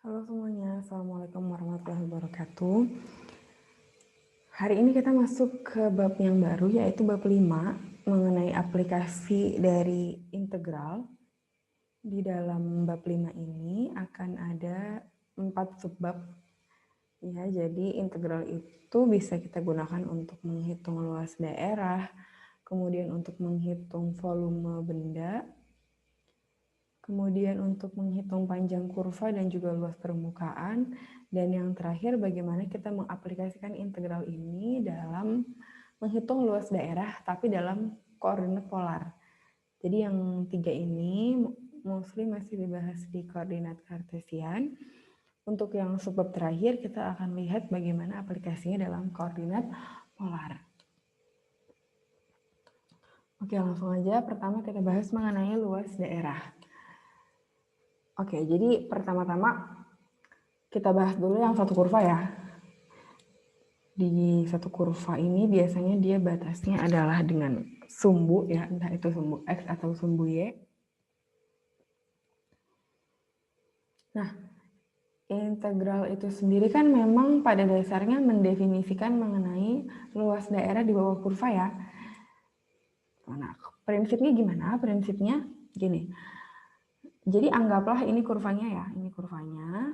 Halo semuanya, Assalamualaikum warahmatullahi wabarakatuh. Hari ini kita masuk ke bab yang baru, yaitu bab 5 mengenai aplikasi dari integral. Di dalam bab 5 ini akan ada 4 subbab. Ya, jadi integral itu bisa kita gunakan untuk menghitung luas daerah, kemudian untuk menghitung volume benda, kemudian untuk menghitung panjang kurva dan juga luas permukaan, dan yang terakhir bagaimana kita mengaplikasikan integral ini dalam menghitung luas daerah tapi dalam koordinat polar. Jadi yang 3 ini mostly masih dibahas di koordinat kartesian. Untuk yang subbab terakhir kita akan lihat bagaimana aplikasinya dalam koordinat polar. Oke, langsung aja. Pertama kita bahas mengenai luas daerah. Oke, jadi pertama-tama kita bahas dulu yang satu kurva ya. Di satu kurva ini biasanya dia batasnya adalah dengan sumbu ya, entah itu sumbu X atau sumbu Y. Nah, integral itu sendiri kan memang pada dasarnya mendefinisikan mengenai luas daerah di bawah kurva ya. Nah, prinsipnya gimana? Prinsipnya gini. Jadi anggaplah ini kurvanya ya, ini kurvanya.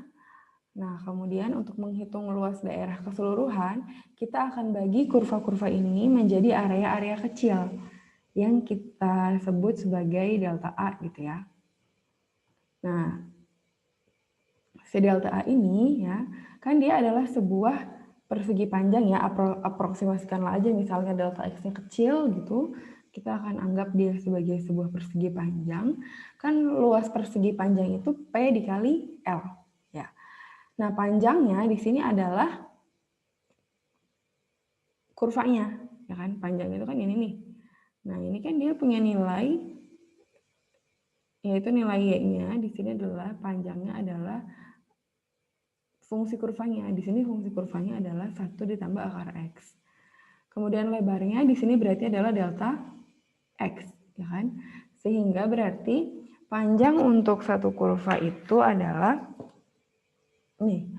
Nah, kemudian untuk menghitung luas daerah keseluruhan, kita akan bagi kurva-kurva ini menjadi area-area kecil yang kita sebut sebagai delta A gitu ya. Nah, si delta A ini ya, kan dia adalah sebuah persegi panjang ya, aproksimasikanlah aja misalnya delta X-nya kecil gitu, kita akan anggap dia sebagai sebuah persegi panjang. Kan luas persegi panjang itu P dikali L ya. Nah, panjangnya di sini adalah kurvanya, ya kan? Panjang itu kan ini nih. Nah, ini kan dia punya nilai, yaitu nilai Y-nya di sini adalah panjangnya adalah fungsi kurvanya. Di sini fungsi kurvanya adalah 1 ditambah akar X. Kemudian lebarnya di sini berarti adalah delta X, ya kan? Sehingga berarti panjang untuk satu kurva itu adalah nih,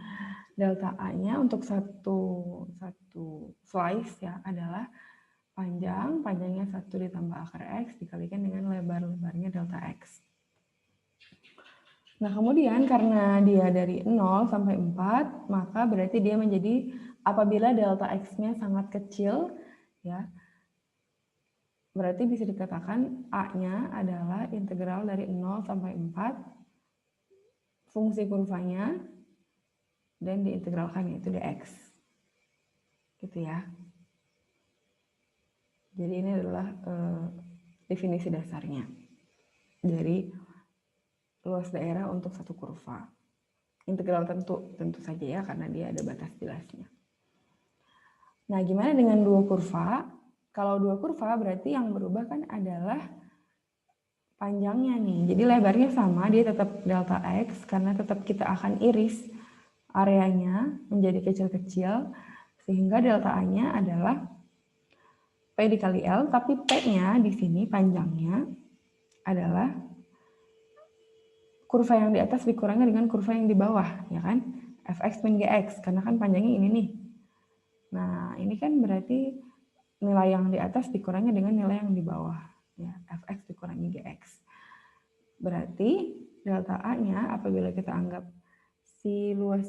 delta A-nya untuk satu slice ya adalah panjangnya 1 ditambah akar X dikalikan dengan lebarnya delta X. Nah, kemudian karena dia dari 0 sampai 4, maka berarti dia menjadi apabila delta X-nya sangat kecil, ya, berarti bisa dikatakan A-nya adalah integral dari 0 sampai 4, fungsi kurvanya, dan diintegralkan yaitu dx. Gitu ya. Jadi ini adalah definisi dasarnya dari luas daerah untuk satu kurva. Integral tentu saja ya, karena dia ada batas jelasnya. Nah, gimana dengan dua kurva? Kalau dua kurva berarti yang berubah kan adalah panjangnya nih. Jadi lebarnya sama, dia tetap delta X karena tetap kita akan iris areanya menjadi kecil-kecil sehingga delta A-nya adalah P dikali L, tapi P-nya di sini panjangnya adalah kurva yang di atas dikurangi dengan kurva yang di bawah, ya kan? Fx min Gx, karena kan panjangnya ini nih. Nah, ini kan berarti nilai yang di atas dikurangi dengan nilai yang di bawah. Ya, Fx dikurangi Gx. Berarti delta A-nya apabila kita anggap si luas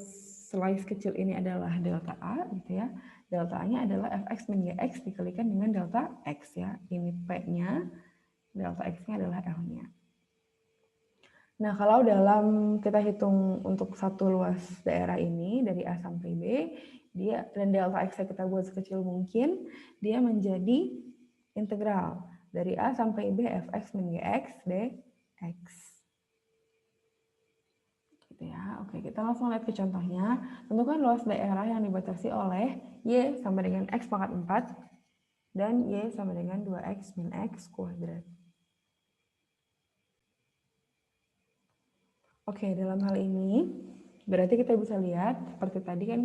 slice kecil ini adalah delta A gitu ya. Delta A-nya adalah Fx min Gx dikalikan dengan delta X ya. Ini P-nya, delta X-nya adalah L-nya. Nah, kalau dalam kita hitung untuk satu luas daerah ini dari A sampai B, dia dan delta X kita buat sekecil mungkin, dia menjadi integral dari A sampai B Fx min Gx dx. Gitu ya. Oke, kita langsung lihat ke contohnya. Tentukan luas daerah yang dibatasi oleh Y sama dengan X pangkat 4 dan Y sama dengan 2X min X kuadrat. Oke, dalam hal ini berarti kita bisa lihat seperti tadi kan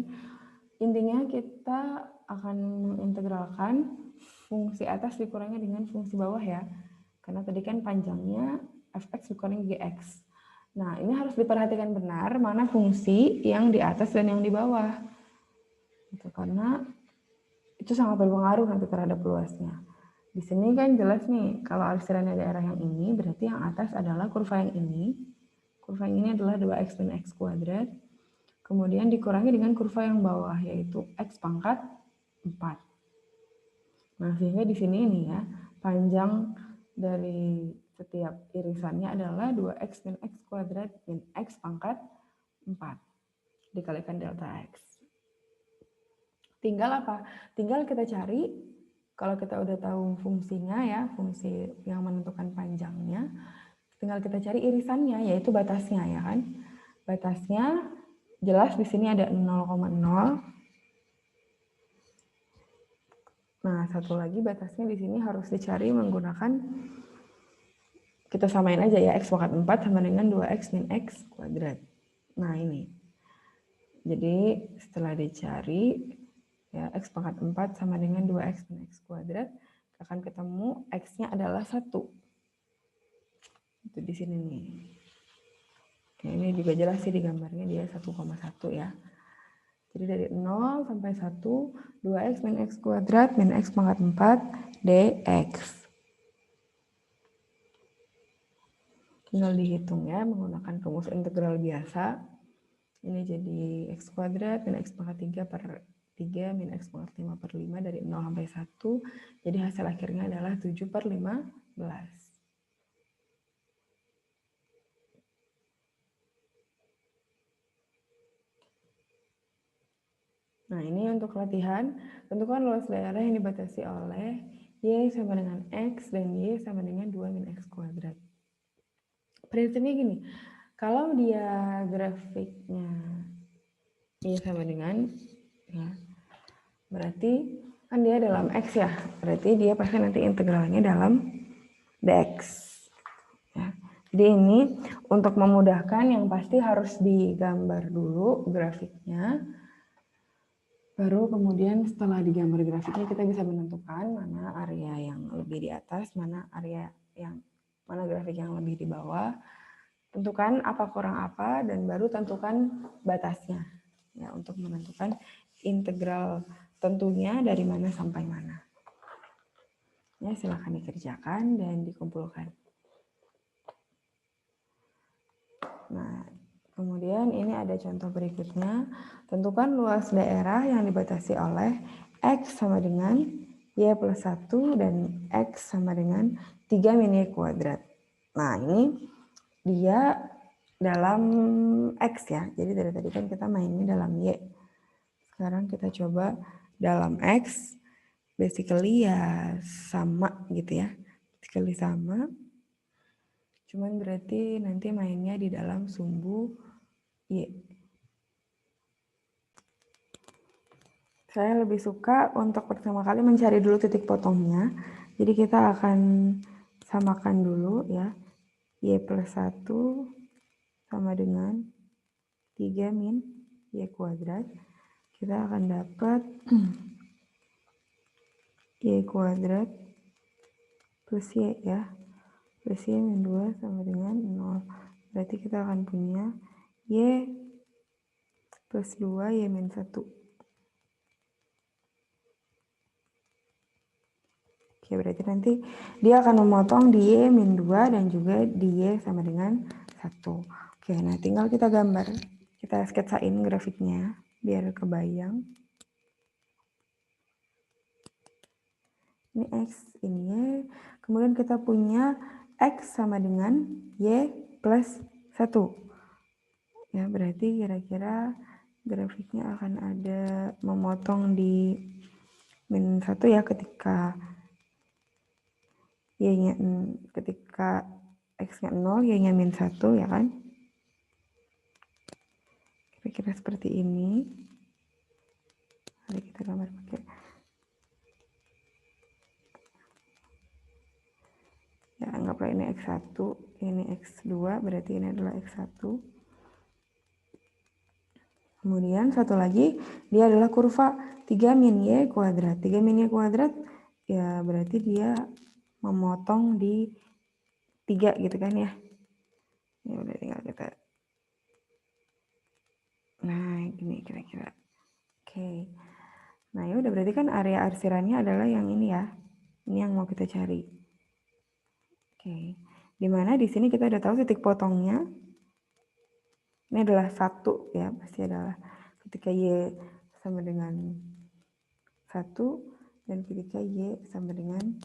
intinya kita akan mengintegralkan fungsi atas dikurangi dengan fungsi bawah ya. Karena tadi kan panjangnya Fx dikurangi Gx. Nah, ini harus diperhatikan benar mana fungsi yang di atas dan yang di bawah. Gitu, karena itu sangat berpengaruh nanti terhadap luasnya. Di sini kan jelas nih, kalau arsirannya daerah yang ini, berarti yang atas adalah kurva yang ini. Kurva yang ini adalah 2x min x kuadrat. Kemudian dikurangi dengan kurva yang bawah, yaitu x pangkat 4. Nah, sehingga di sini nih ya, panjang dari setiap irisannya adalah 2x min x kuadrat min x pangkat 4 dikalikan delta x. Tinggal apa? Tinggal kita cari, kalau kita udah tahu fungsinya ya, fungsi yang menentukan panjangnya, tinggal kita cari irisannya, yaitu batasnya ya kan. Batasnya jelas di sini ada 0,0. Nah, satu lagi batasnya di sini harus dicari menggunakan, kita samain aja ya, x pangkat 4 sama dengan 2x min x kuadrat. Nah, ini. Jadi, setelah dicari, ya, x pangkat 4 sama dengan 2x min x kuadrat, akan ketemu x-nya adalah 1. Itu di sini nih. Nah, ini juga jelas sih di gambarnya, dia 1,1 ya. Jadi dari 0 sampai 1, 2x min x kuadrat min x pangkat 4 dx. Tinggal dihitung ya menggunakan rumus integral biasa. Ini jadi x kuadrat min x pangkat 3 per 3 min x pangkat 5 per 5 dari 0 sampai 1. Jadi hasil akhirnya adalah 7 per 15. Nah, ini untuk latihan. Tentukan luas daerah yang dibatasi oleh Y sama dengan X dan Y sama dengan 2 min X kuadrat. Prinsipnya gini, kalau dia grafiknya Y sama dengan, ya, berarti kan dia dalam X ya, berarti dia pasti nanti integralnya dalam dx. Ya. Jadi ini untuk memudahkan yang pasti harus digambar dulu grafiknya, baru kemudian setelah digambar grafiknya kita bisa menentukan mana area yang lebih di atas, mana grafik yang lebih di bawah. Tentukan apa kurang apa dan baru tentukan batasnya ya untuk menentukan integral tentunya dari mana sampai mana. Ya, silakan dikerjakan dan dikumpulkan. Nah, kemudian ini ada contoh berikutnya. Tentukan luas daerah yang dibatasi oleh X sama dengan Y plus 1 dan X sama dengan 3 min Y kuadrat. Nah, ini dia dalam X ya. Jadi dari tadi kan kita mainnya dalam Y. Sekarang kita coba dalam X. Basically ya sama gitu ya. Basically sama. Cuman berarti nanti mainnya di dalam sumbu Y. Saya lebih suka untuk pertama kali mencari dulu titik potongnya. Jadi kita akan samakan dulu ya. Y plus 1 sama dengan 3 min Y kuadrat. Kita akan dapat Y kuadrat plus Y ya. Plus Y min 2 sama dengan 0. Berarti kita akan punya Y plus 2 Y min 1. Oke, berarti nanti dia akan memotong di Y min 2 dan juga di Y sama dengan 1. Oke, nah tinggal kita gambar. Kita sketsain grafiknya biar kebayang. Ini X, ini Y. Kemudian kita punya X sama dengan Y plus 1. Ya, berarti kira-kira grafiknya akan ada memotong di min 1 ya ketika Y-nya, ketika X-nya 0, Y-nya min 1 ya kan. Kira-kira seperti ini. Mari kita gambar pakai. Ya, anggaplah ini X1, ini X2, berarti ini adalah X1. Kemudian satu lagi, dia adalah kurva 3 min Y kuadrat. 3 min Y kuadrat, ya berarti dia memotong di 3 gitu kan ya. Ya udah tinggal kita. Nah, gini kira-kira. Oke. Nah, ya udah berarti kan area arsirannya adalah yang ini ya. Ini yang mau kita cari. Oke. Dimana di sini kita udah tahu titik potongnya. Ini adalah 1 ya, pasti adalah ketika Y sama dengan 1 dan ketika Y sama dengan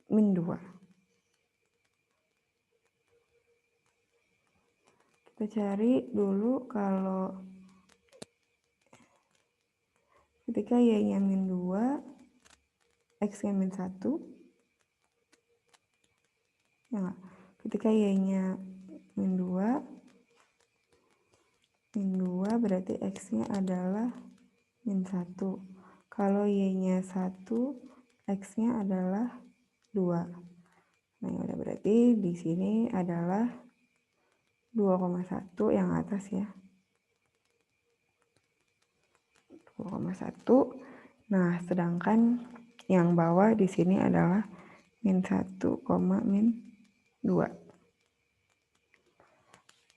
min 2. Kita cari dulu kalau ketika Y-nya min 2, X-nya min 1, ya nggak? Ketika Y-nya min 2 berarti X-nya adalah min 1. Kalau Y-nya 1, X-nya adalah 2. Nah, ya udah berarti di sini adalah 2,1 yang atas ya. 2,1. Nah, sedangkan yang bawah di sini adalah min 1, min 2.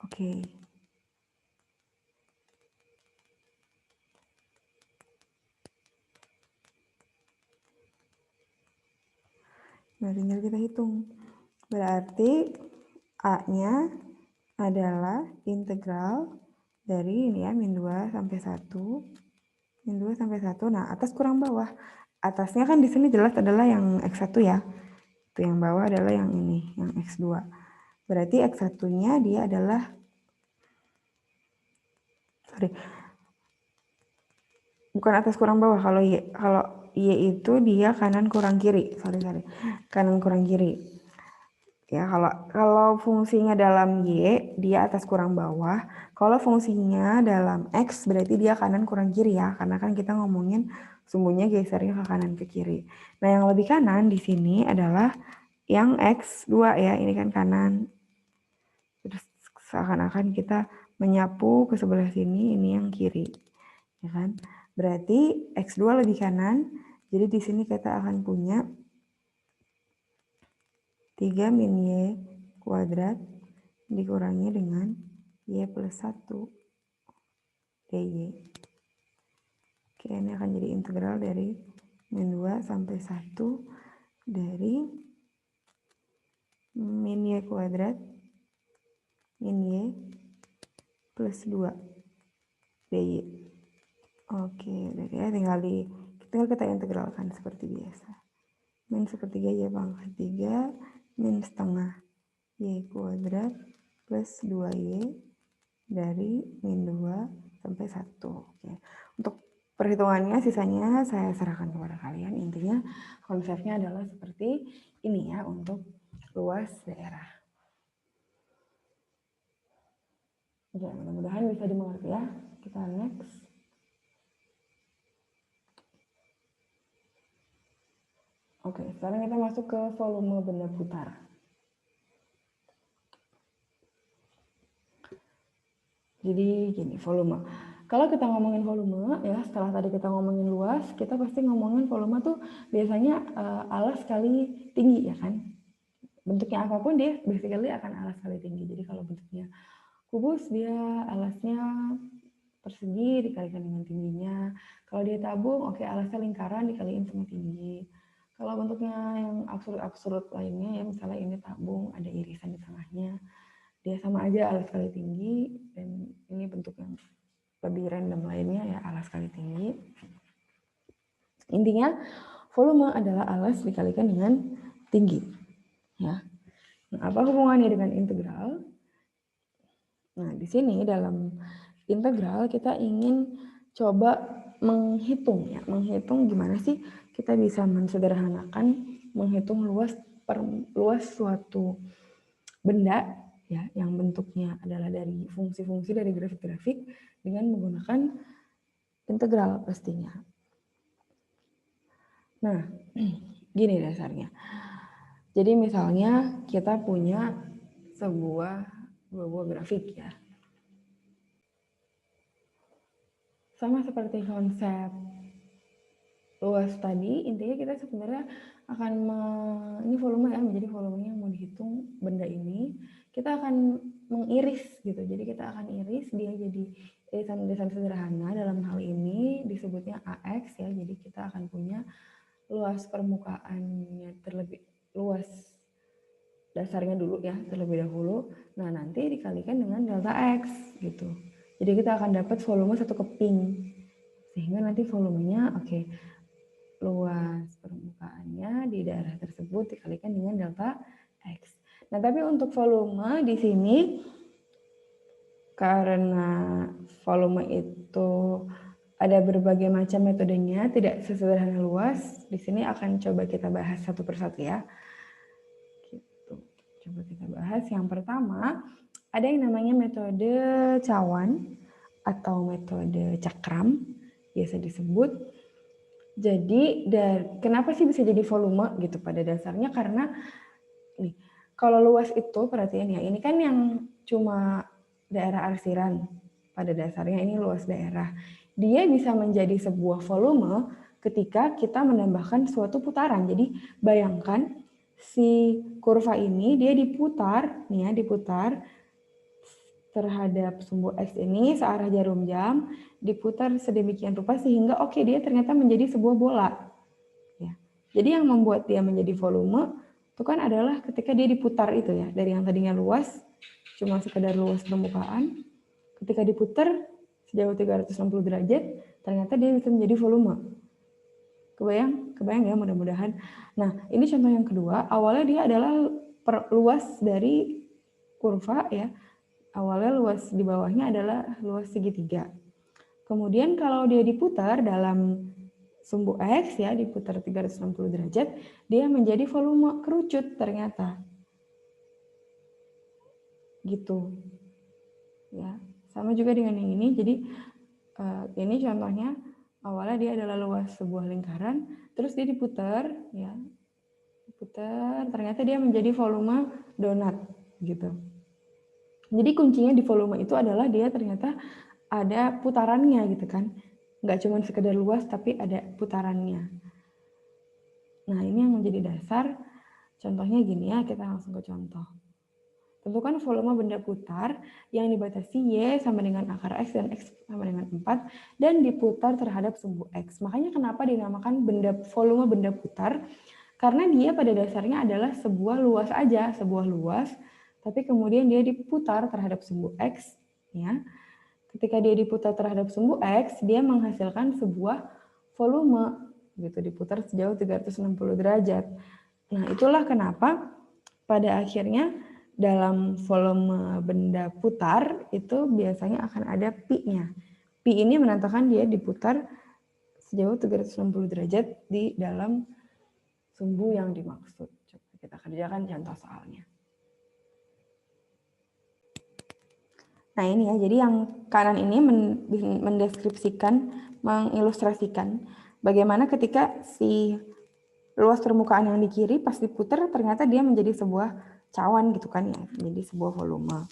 Oke. Nah, tinggal kita hitung. Berarti A-nya adalah integral dari ini ya, min 2 sampai 1. Min 2 sampai 1. Nah, atas kurang bawah. Atasnya kan di sini jelas adalah yang X1 ya. Itu yang bawah adalah yang ini, yang X2. Berarti X1-nya dia adalah bukan atas kurang bawah. Kalau Y itu dia kanan kurang kiri. Kanan kurang kiri. Ya, kalau fungsinya dalam Y, dia atas kurang bawah. Kalau fungsinya dalam X, berarti dia kanan kurang kiri ya. Karena kan kita ngomongin sumbunya gesernya ke kanan ke kiri. Nah, yang lebih kanan di sini adalah yang X2 ya. Ini kan kanan. Terus seakan-akan kita menyapu ke sebelah sini, ini yang kiri. Ya kan? Berarti X2 lebih kanan. Jadi di sini kita akan punya 3 min Y kuadrat dikurangi dengan Y plus 1 dy. Oke, ini akan jadi integral dari min 2 sampai 1 dari min Y kuadrat min Y plus 2 dy. Oke, udah ya, tinggal kita integralkan seperti biasa. Min sepertiga Y pangkat 3 min setengah Y kuadrat plus 2Y dari min 2 sampai 1. Oke. Untuk perhitungannya sisanya saya serahkan kepada kalian. Intinya konsepnya adalah seperti ini ya untuk luas daerah. Oke, mudah-mudahan bisa dimengerti ya. Kita next. Oke, sekarang kita masuk ke volume benda putar. Jadi gini, volume. Kalau kita ngomongin volume ya, setelah tadi kita ngomongin luas, kita pasti ngomongin volume tuh biasanya alas kali tinggi ya kan. Bentuknya apapun dia basically akan alas kali tinggi. Jadi kalau bentuknya kubus dia alasnya persegi dikalikan dengan tingginya. Kalau dia tabung, oke, alasnya lingkaran dikaliin sama tinggi. Kalau bentuknya yang absurd-absurd lainnya ya, misalnya ini tabung ada irisan di tengahnya, dia sama aja alas kali tinggi. Dan ini bentuk yang lebih random lainnya ya alas kali tinggi. Intinya volume adalah alas dikalikan dengan tinggi ya. Nah, apa hubungannya dengan integral? Nah, di sini dalam integral kita ingin coba menghitung ya, menghitung gimana sih kita bisa mensederhanakan menghitung luas suatu benda ya yang bentuknya adalah dari fungsi-fungsi dari grafik-grafik dengan menggunakan integral pastinya. Nah, gini dasarnya. Jadi misalnya kita punya sebuah grafik ya. Sama seperti konsep luas tadi, intinya kita sebenarnya akan ini volume ya, menjadi volumenya yang mau dihitung benda ini, kita akan mengiris gitu. Jadi kita akan iris dia jadi irisan-irisan sederhana. Dalam hal ini disebutnya AX ya. Jadi kita akan punya luas permukaannya terlebih luas dasarnya dulu ya terlebih dahulu. Nah, nanti dikalikan dengan delta X gitu. Jadi kita akan dapat volume satu keping. Sehingga nanti volumenya luas permukaannya di daerah tersebut dikalikan dengan delta X. Nah, tapi untuk volume di sini karena volume itu ada berbagai macam metodenya, tidak sesederhana luas. Di sini akan coba kita bahas satu persatu ya. Gitu. Coba kita bahas. Yang pertama, ada yang namanya metode cawan atau metode cakram, biasa disebut. Jadi, kenapa sih bisa jadi volume gitu pada dasarnya? Karena nih, kalau luas itu perhatian ya, ini kan yang cuma daerah arsiran pada dasarnya, ini luas daerah. Dia bisa menjadi sebuah volume ketika kita menambahkan suatu putaran. Jadi bayangkan si kurva ini dia diputar nih ya, diputar terhadap sumbu X ini searah jarum jam, diputar sedemikian rupa sehingga dia ternyata menjadi sebuah bola. Ya. Jadi yang membuat dia menjadi volume itu kan adalah ketika dia diputar itu ya, dari yang tadinya luas, cuma sekedar luas permukaan, ketika diputar sejauh 360 derajat, ternyata dia bisa menjadi volume. Kebayang ya mudah-mudahan. Nah, ini contoh yang kedua, awalnya dia adalah luas dari kurva ya, awalnya luas di bawahnya adalah luas segitiga. Kemudian kalau dia diputar dalam sumbu X ya, diputar 360 derajat, dia menjadi volume kerucut ternyata. Gitu. Ya, sama juga dengan yang ini. Jadi ini contohnya awalnya dia adalah luas sebuah lingkaran, terus dia diputar ya. Diputar, ternyata dia menjadi volume donat gitu. Jadi kuncinya di volume itu adalah dia ternyata ada putarannya gitu kan. Nggak cuma sekedar luas tapi ada putarannya. Nah, ini yang menjadi dasar. Contohnya gini ya, kita langsung ke contoh. Tentukan volume benda putar yang dibatasi Y sama dengan akar X dan X sama dengan 4 dan diputar terhadap sumbu X. Makanya kenapa dinamakan volume benda putar? Karena dia pada dasarnya adalah sebuah luas aja, sebuah luas, tapi kemudian dia diputar terhadap sumbu X. Ya. Ketika dia diputar terhadap sumbu X, dia menghasilkan sebuah volume, gitu, diputar sejauh 360 derajat. Nah, itulah kenapa pada akhirnya dalam volume benda putar itu biasanya akan ada pi-nya. Pi ini menandakan dia diputar sejauh 360 derajat di dalam sumbu yang dimaksud. Coba kita kerjakan contoh soalnya. Nah ini ya, jadi yang kanan ini mendeskripsikan, mengilustrasikan bagaimana ketika si luas permukaan yang di kiri pas diputar ternyata dia menjadi sebuah cawan gitu kan ya, menjadi sebuah volume.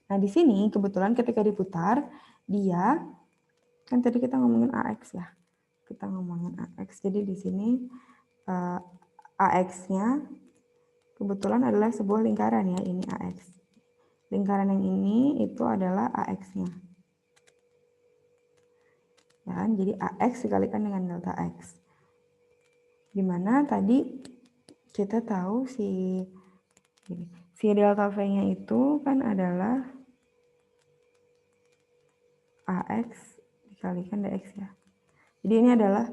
Nah di sini kebetulan ketika diputar dia kan tadi kita ngomongin AX ya, kita ngomongin AX. Jadi di sini AX-nya kebetulan adalah sebuah lingkaran ya, ini AX. Lingkaran yang ini itu adalah AX-nya. Ya kan? Jadi AX dikalikan dengan delta X. Dimana tadi kita tahu si delta V-nya itu kan adalah AX dikalikan dx ya. Jadi ini adalah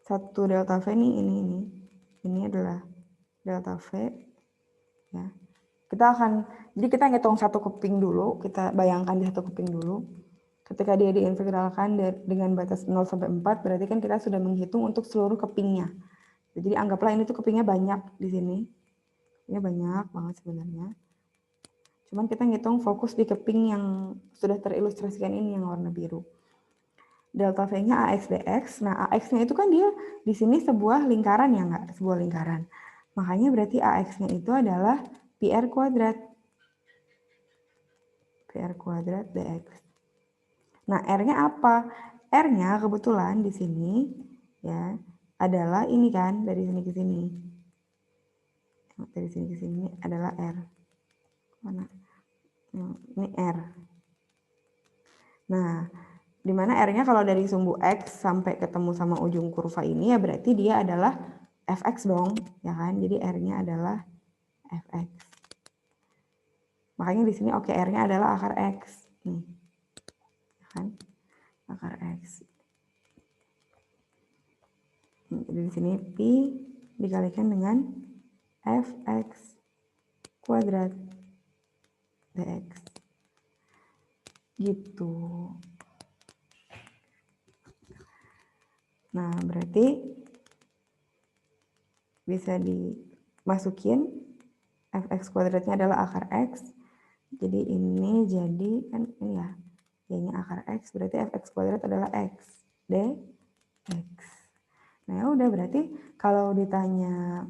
satu delta V ini. Ini adalah delta V ya. Jadi kita ngitung satu keping dulu, kita bayangkan di satu keping dulu. Ketika dia diintegralkan dengan batas 0 sampai 4, berarti kan kita sudah menghitung untuk seluruh kepingnya. Jadi anggaplah ini tuh kepingnya banyak di sini. Ini banyak banget sebenarnya. Cuman kita ngitung fokus di keping yang sudah terilustrasikan ini yang warna biru. Delta V-nya AX dx. Nah, AX-nya itu kan dia di sini sebuah lingkaran ya enggak? Sebuah lingkaran. Makanya berarti AX-nya itu adalah PR kuadrat. PR kuadrat dx. Nah, R-nya apa? R-nya kebetulan di sini ya. adalah ini kan, dari sini ke sini. Dari sini ke sini adalah R. Mana? Ini R. Nah, dimana R-nya kalau dari sumbu X sampai ketemu sama ujung kurva ini ya berarti dia adalah fx dong, ya kan? Jadi R-nya adalah fx. Makanya di sini oke R-nya adalah akar X. Nih. Ya kan? Akar X. Jadi di sini Pi dikalikan dengan fx kuadrat dx. Gitu. Nah, berarti bisa dimasukin fx kuadratnya adalah akar X. Jadi ini jadi kan ini ya, y-nya akar X, berarti fx kuadrat adalah X dx. Nah ya udah, berarti kalau ditanya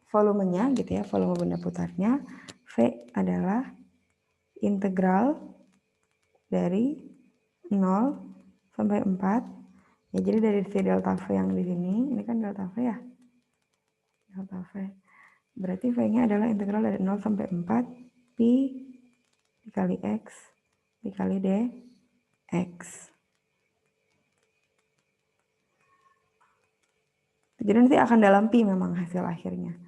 volumenya gitu ya, volume benda putarnya, V adalah integral dari 0 sampai 4. Ya jadi dari si delta V yang di sini, ini kan delta V ya. Delta V. Berarti V-nya adalah integral dari 0 sampai 4 pi dikali X dikali dx. Jadi nanti akan dalam pi memang hasil akhirnya.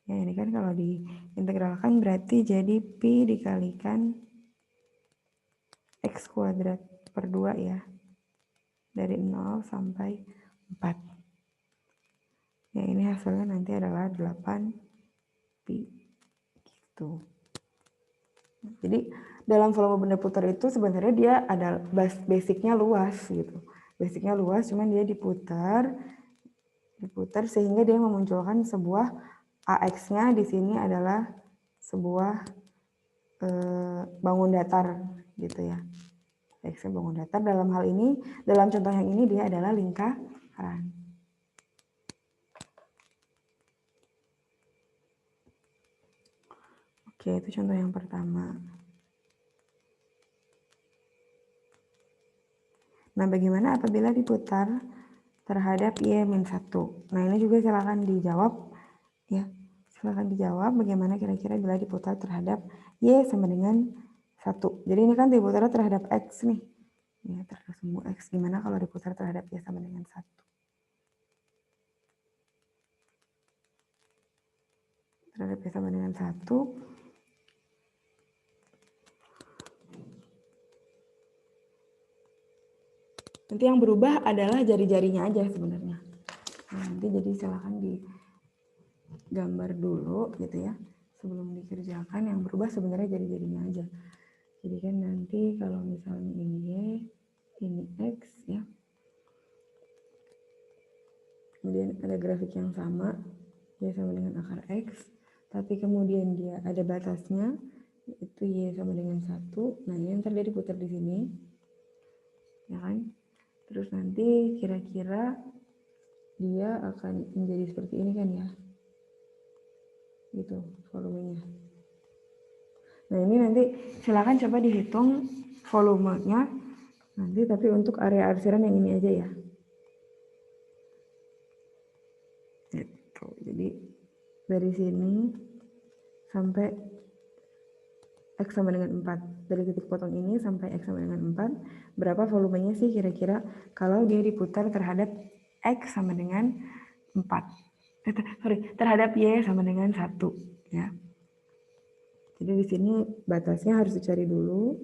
Ya ini kan kalau diintegralkan berarti jadi pi dikalikan X kuadrat per 2 ya. Dari 0 sampai 4. Ya ini hasilnya nanti adalah 8 pi. Gitu. Jadi dalam volume benda putar itu sebenarnya dia ada basicnya luas gitu. Basicnya luas, cuman dia diputar sehingga dia memunculkan sebuah AX-nya di sini adalah sebuah bangun datar gitu ya. AX-nya bangun datar, dalam hal ini, dalam contoh yang ini dia adalah lingkaran. Oke, itu contoh yang pertama. Nah, bagaimana apabila diputar terhadap Y-1? Nah, ini juga silakan dijawab ya. Silakan dijawab bagaimana kira-kira bila diputar terhadap Y sama dengan 1. Jadi ini kan diputar terhadap X nih. Ya, terhadap sumbu X. Gimana kalau diputar terhadap Y sama dengan 1? Terhadap Y sama dengan 1. Nanti yang berubah adalah jari-jarinya aja sebenarnya. Nah, nanti jadi silakan digambar dulu gitu ya. Sebelum dikerjakan, yang berubah sebenarnya jari-jarinya aja. Jadi kan nanti kalau misalnya ini Y, ini X ya. Kemudian ada grafik yang sama, Y sama dengan akar X. Tapi kemudian dia ada batasnya, yaitu Y sama dengan 1. Nah ini ntar dia diputar di sini. Ya kan? Terus nanti kira-kira dia akan menjadi seperti ini kan ya. Gitu volumenya. Nah ini nanti silakan coba dihitung volumenya nanti, tapi untuk area arsiran yang ini aja ya. Gitu. Jadi dari sini sampai X sama dengan 4. Dari titik potong ini sampai X sama dengan 4. Berapa volumenya sih kira-kira kalau dia diputar terhadap X sama dengan 4. Terhadap Y sama dengan 1. Ya. Jadi di sini batasnya harus dicari dulu.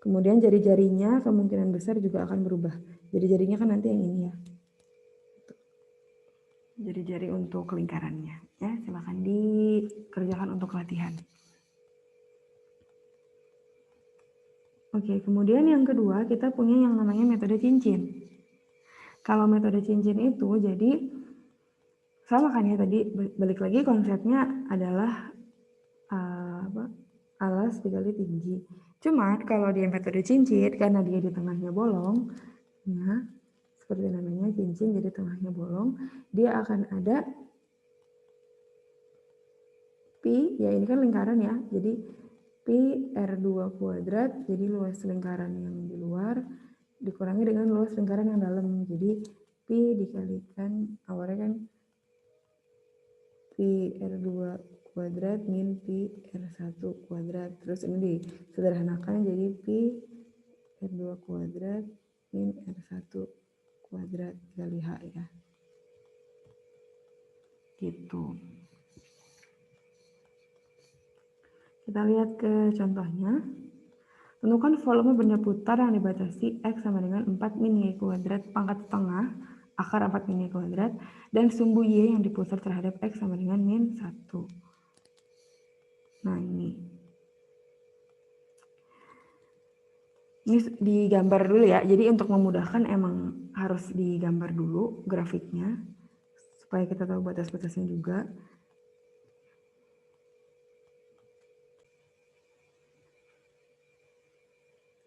Kemudian jari-jarinya kemungkinan besar juga akan berubah. Jari-jarinya kan nanti yang ini ya. Jari-jari untuk lingkarannya. Ya, silakan dikerjakan untuk latihan. Oke, kemudian yang kedua kita punya yang namanya metode cincin. Kalau metode cincin itu jadi sama kan ya tadi, balik lagi konsepnya adalah alas dikali tinggi. Cuma kalau dia metode cincin karena dia di tengahnya bolong, nah seperti namanya cincin jadi tengahnya bolong, dia akan ada pi, ya ini kan lingkaran ya, jadi pi R2 kuadrat, jadi luas lingkaran yang di luar dikurangi dengan luas lingkaran yang dalam, jadi Pi dikalikan, awalnya kan Pi R2 kuadrat min Pi R1 kuadrat. Terus ini disederhanakan jadi Pi R2 kuadrat min R1 kuadrat kali H ya. Gitu. Kita lihat ke contohnya. Tentukan volume benda putar yang dibatasi X sama dengan 4 min Y kuadrat pangkat setengah akar 4 min Y kuadrat dan sumbu Y yang diputar terhadap X sama dengan min 1. Nah ini digambar dulu ya. Jadi untuk memudahkan emang harus digambar dulu grafiknya supaya kita tahu batas-batasnya juga.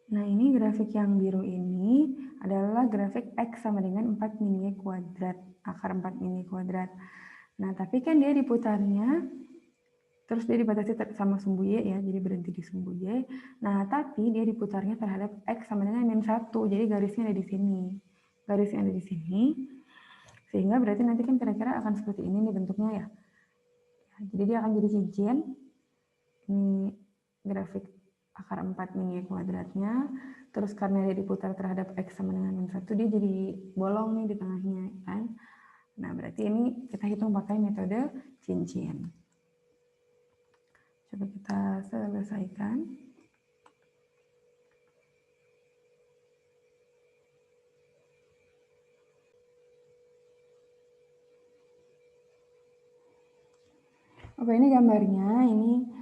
Nah ini grafik yang biru ini adalah grafik X sama dengan 4 min Y kuadrat, akar 4 min Y kuadrat. Nah tapi kan dia diputarnya, terus dia dibatasi sama sumbu Y ya, jadi berhenti di sumbu Y. Nah tapi dia diputarnya terhadap X sama dengan min 1, jadi garisnya ada di sini. Garisnya ada di sini, sehingga berarti nanti kan kira-kira akan seperti ini nih bentuknya ya. Jadi dia akan jadi cincin, ini grafik akar 4 min Y kuadratnya, terus karena dia diputar terhadap X sama dengan min 1, dia jadi bolong nih di tengahnya kan. Nah berarti ini kita hitung pakai metode cincin. Coba kita selesaikan. Oke, ini gambarnya, ini